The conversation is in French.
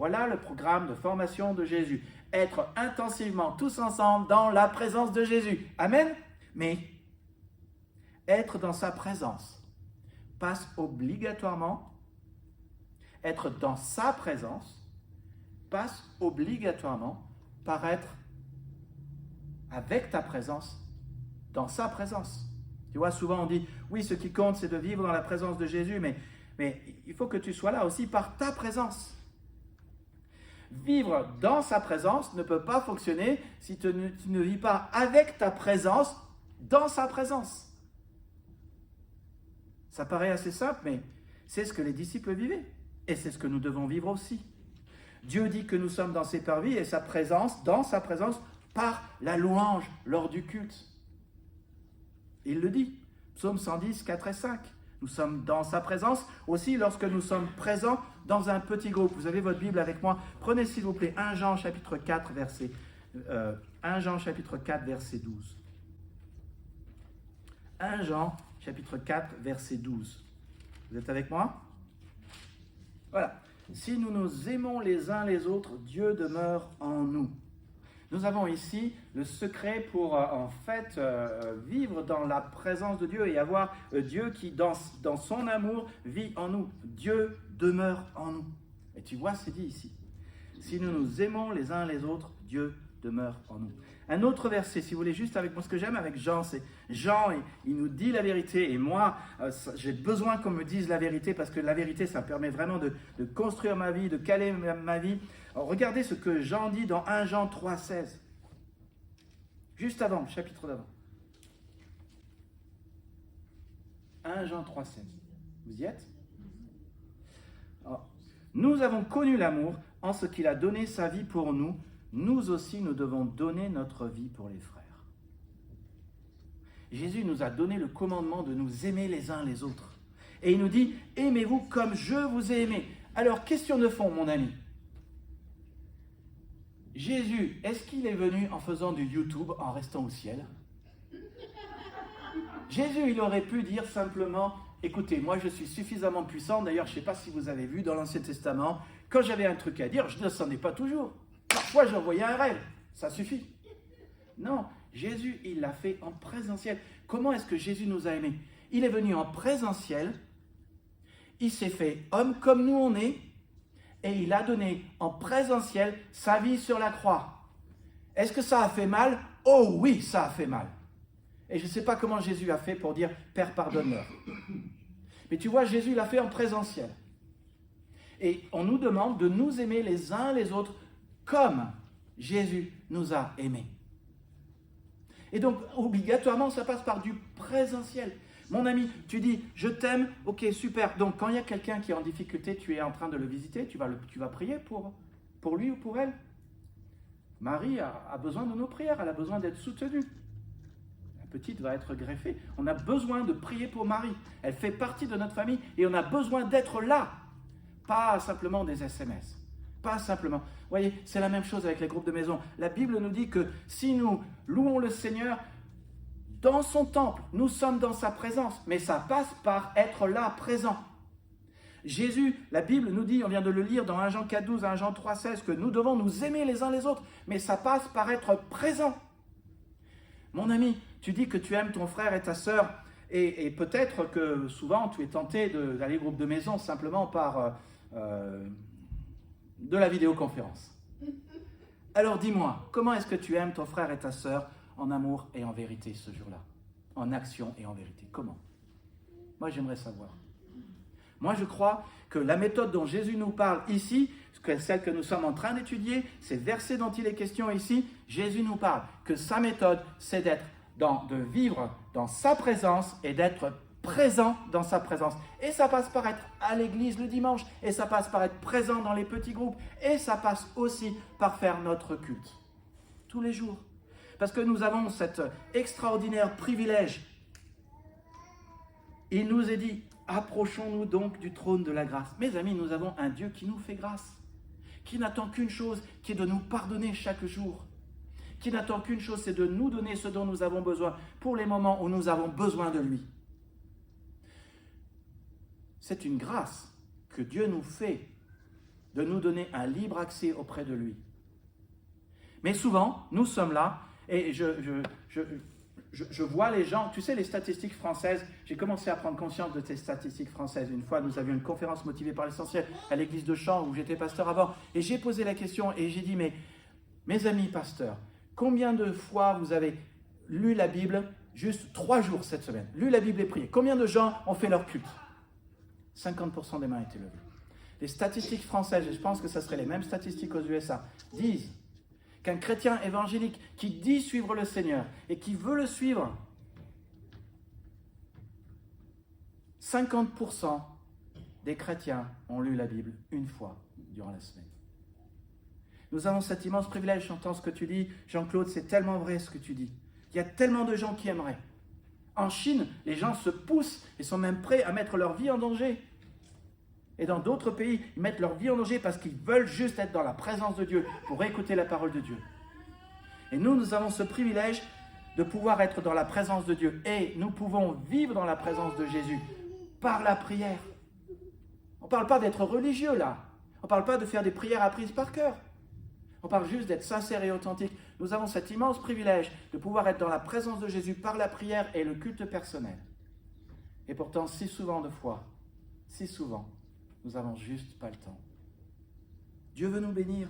Voilà le programme de formation de Jésus. Être intensivement tous ensemble dans la présence de Jésus. Amen. Mais être dans sa présence passe obligatoirement, être dans sa présence passe obligatoirement par être avec ta présence, dans sa présence. Tu vois, souvent on dit, oui, ce qui compte, c'est de vivre dans la présence de Jésus, mais il faut que tu sois là aussi par ta présence. Vivre dans sa présence ne peut pas fonctionner si tu ne vis pas avec ta présence, dans sa présence. Ça paraît assez simple, mais c'est ce que les disciples vivaient. Et c'est ce que nous devons vivre aussi. Dieu dit que nous sommes dans ses parvis et sa présence, dans sa présence, par la louange lors du culte. Il le dit. Psaume 110, 4 et 5. Nous sommes dans sa présence aussi lorsque nous sommes présents dans un petit groupe. Vous avez votre Bible avec moi. Prenez s'il vous plaît 1 Jean chapitre 4, verset 12. 1 Jean chapitre 4, verset 12. Vous êtes avec moi? Voilà. Si nous nous aimons les uns les autres, Dieu demeure en nous. Nous avons ici le secret pour vivre dans la présence de Dieu et avoir Dieu qui, dans son amour, vit en nous. Dieu demeure en nous. Et tu vois, c'est dit ici. Si nous nous aimons les uns les autres, Dieu demeure en nous. Un autre verset, si vous voulez, juste avec moi, ce que j'aime avec Jean, c'est Jean, il nous dit la vérité. Et moi, j'ai besoin qu'on me dise la vérité parce que la vérité, ça me permet vraiment de construire ma vie, de caler ma vie. Alors, regardez ce que Jean dit dans 1 Jean 3, 16. Juste avant, le chapitre d'avant. 1 Jean 3, 16. Vous y êtes? Alors, nous avons connu l'amour en ce qu'il a donné sa vie pour nous. Nous aussi, nous devons donner notre vie pour les frères. Jésus nous a donné le commandement de nous aimer les uns les autres. Et il nous dit, aimez-vous comme je vous ai aimé. Alors, question de fond, mon ami. Jésus, est-ce qu'il est venu en faisant du YouTube, en restant au ciel? Jésus, il aurait pu dire simplement, écoutez, moi je suis suffisamment puissant. D'ailleurs, je ne sais pas si vous avez vu dans l'Ancien Testament, quand j'avais un truc à dire, je ne descendais pas toujours. Parfois, j'envoyais un rêve. Ça suffit. Non, Jésus, il l'a fait en présentiel. Comment est-ce que Jésus nous a aimés? Il est venu en présentiel. Il s'est fait homme comme nous on est. Et il a donné en présentiel sa vie sur la croix. Est-ce que ça a fait mal? Oh oui, ça a fait mal. Et je ne sais pas comment Jésus a fait pour dire « Père, pardonne-leur ». Mais tu vois, Jésus l'a fait en présentiel. Et on nous demande de nous aimer les uns les autres comme Jésus nous a aimés. Et donc, obligatoirement, ça passe par du présentiel. Mon ami, tu dis, je t'aime, ok, super. Donc, quand il y a quelqu'un qui est en difficulté, tu es en train de le visiter, tu vas prier pour lui ou pour elle. Marie a besoin de nos prières, elle a besoin d'être soutenue. La petite va être greffée. On a besoin de prier pour Marie. Elle fait partie de notre famille et on a besoin d'être là. Pas simplement des SMS. Pas simplement. Vous voyez, c'est la même chose avec les groupes de maison. La Bible nous dit que si nous louons le Seigneur dans son temple, nous sommes dans sa présence, mais ça passe par être là, présent. Jésus, la Bible nous dit, on vient de le lire dans 1 Jean 4, 12, 1 Jean 3, 16, que nous devons nous aimer les uns les autres, mais ça passe par être présent. Mon ami, tu dis que tu aimes ton frère et ta sœur, et peut-être que souvent tu es tenté d'aller au groupe de maison simplement par de la vidéoconférence. Alors dis-moi, comment est-ce que tu aimes ton frère et ta sœur en amour et en vérité ce jour-là? En action et en vérité. Comment? Moi, j'aimerais savoir. Moi, je crois que la méthode dont Jésus nous parle ici, celle que nous sommes en train d'étudier, ces versets dont il est question ici, Jésus nous parle que sa méthode, c'est de vivre dans sa présence et d'être présent dans sa présence. Et ça passe par être à l'église le dimanche, et ça passe par être présent dans les petits groupes, et ça passe aussi par faire notre culte. Tous les jours. Parce que nous avons cet extraordinaire privilège. Il nous est dit, approchons-nous donc du trône de la grâce. Mes amis, nous avons un Dieu qui nous fait grâce, qui n'attend qu'une chose, qui est de nous pardonner chaque jour, qui n'attend qu'une chose, c'est de nous donner ce dont nous avons besoin pour les moments où nous avons besoin de lui. C'est une grâce que Dieu nous fait de nous donner un libre accès auprès de lui. Mais souvent, nous sommes là, et je vois les gens, tu sais, les statistiques françaises, j'ai commencé à prendre conscience de ces statistiques françaises. Une fois, nous avions une conférence motivée par l'essentiel à l'église de Champs, où j'étais pasteur avant, et j'ai posé la question, et j'ai dit, mais mes amis pasteurs, combien de fois vous avez lu la Bible, juste 3 jours cette semaine, lu la Bible et prié? Combien de gens ont fait leur culte? 50% des mains étaient levées. Les statistiques françaises, et je pense que ce seraient les mêmes statistiques aux USA, disent qu'un chrétien évangélique qui dit suivre le Seigneur et qui veut le suivre, 50% des chrétiens ont lu la Bible une fois durant la semaine. Nous avons cet immense privilège, j'entends ce que tu dis, Jean-Claude, c'est tellement vrai ce que tu dis. Il y a tellement de gens qui aimeraient. En Chine, les gens se poussent et sont même prêts à mettre leur vie en danger. Et dans d'autres pays, ils mettent leur vie en danger parce qu'ils veulent juste être dans la présence de Dieu pour écouter la parole de Dieu. Et nous avons ce privilège de pouvoir être dans la présence de Dieu. Et nous pouvons vivre dans la présence de Jésus par la prière. On ne parle pas d'être religieux là. On ne parle pas de faire des prières apprises par cœur. On parle juste d'être sincère et authentique. Nous avons cet immense privilège de pouvoir être dans la présence de Jésus par la prière et le culte personnel. Et pourtant, si souvent, nous n'avons juste pas le temps. Dieu veut nous bénir.